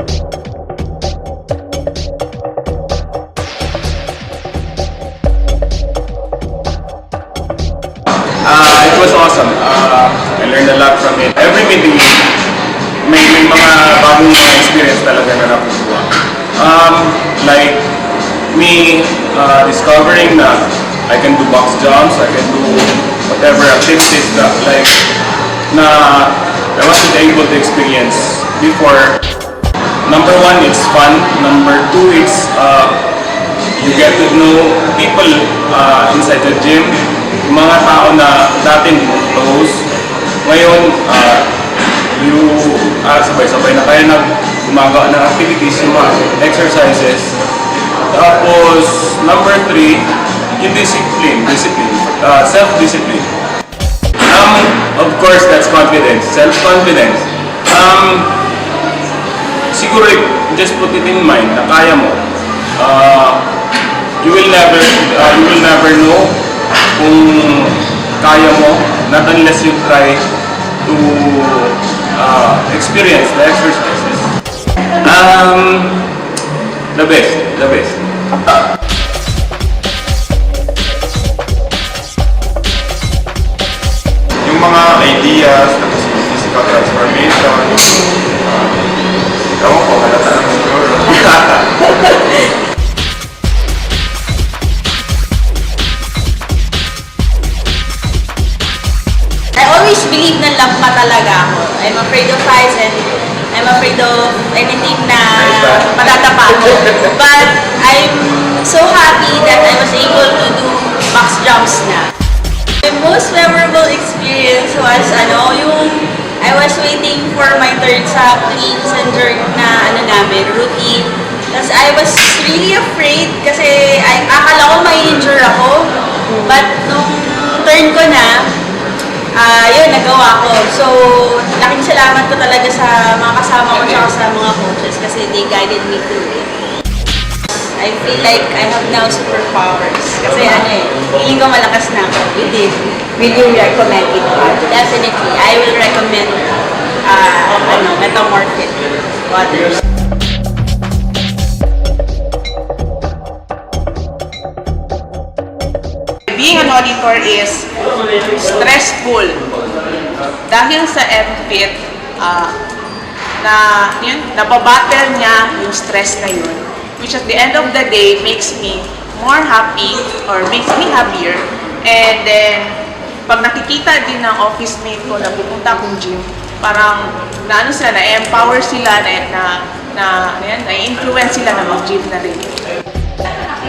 It was awesome. I learned a lot from it. Every meeting, may mga bagong mga experience talaga na nakukuha. Like me discovering that I can do box jumps, I can do whatever activities that I wasn't able to experience before. Number one, it's fun. Number two, it's you get to know people inside the gym. Yung mga tao na dati hindi mo close. Ngayon, sabay-sabay na kayo gumagawa ng activities, yung mga exercises. Tapos, number three, yung discipline, self-discipline. Of course, that's confidence, self-confidence. Siguro, just put it in mind na kaya mo. You will never know kung kaya mo, not unless you try to experience the exercises. The best. Yung mga ideas, tapos yung physical transformation, ewan ko, halata naman siguro. I always believe na lampa talaga ako. I'm afraid of heights and I'm afraid of anything na matatapa ako. But I'm so happy that I was able to do box jumps na. My most memorable experience was I was waiting for my turn sa cleans and jerk na routine. Tapos I was really afraid kasi akala ko may injure ako. But nung turn ko na, yun, nagawa ko. So, laking salamat ko talaga sa mga kasama ko at sa mga coaches kasi they guided me through it. I feel like I have now superpowers. Kasi feeling ko malakas na ako. Will you recommend it? Definitely. I will recommend Metamorphic waters. Being an auditor is stressful. Dahil sa MFIT, nababattle niya yung stress na yun, which at the end of the day makes me more happy or makes me happier. And then, pag nakikita din ng office mate ko na pupunta akong gym, parang na-empower sila, na-influence sila na mag-gym na rin.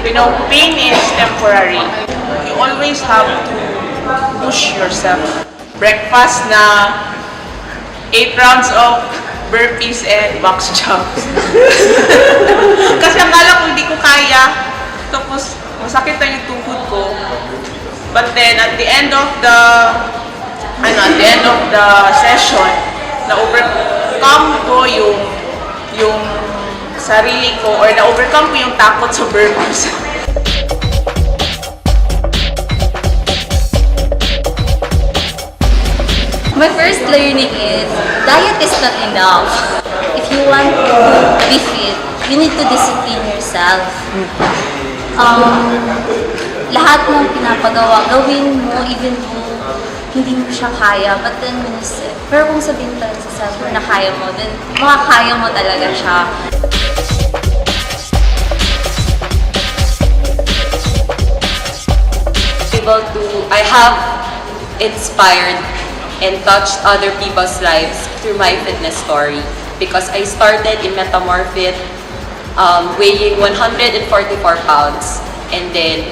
You know, pain is temporary. You always have to push yourself. Breakfast na 8 rounds of burpees and box jumps. Kasi akala ko hindi ko kaya. Tapos masakit na yung tuhod ko. But then at the end of the session, na-overcome ko yung sarili ko or na-overcome ko yung takot sa burpees. My first learning is, diet is not enough. If you want to be fit, you need to discipline yourself. Lahat ng pinapagawa, gawin mo, even mo hindi mo siya kaya. But then, pero kung sabihin tayo sa self mo na kaya mo, then makakaya mo talaga siya. I have inspired and touched other people's lives through my fitness story because I started in Metamorphic weighing 144 pounds, and then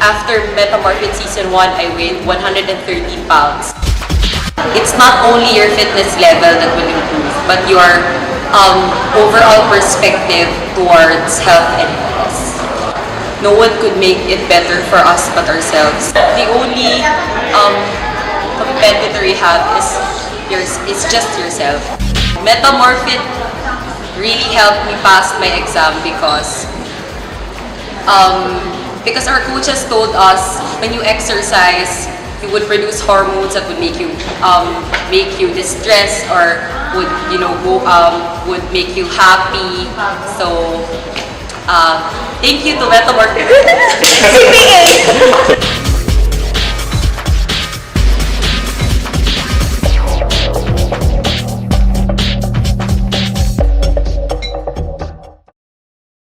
after Metamorphic season 1, I weighed 113 pounds. It's not only your fitness level that will improve, but your overall perspective towards health and fitness. No one could make it better for us but ourselves. The only competitor you have is just yourself. Metamorphic really helped me pass my exam because our coaches told us when you exercise, it would produce hormones that would make you distressed or would would make you happy. So thank you to Metamorph.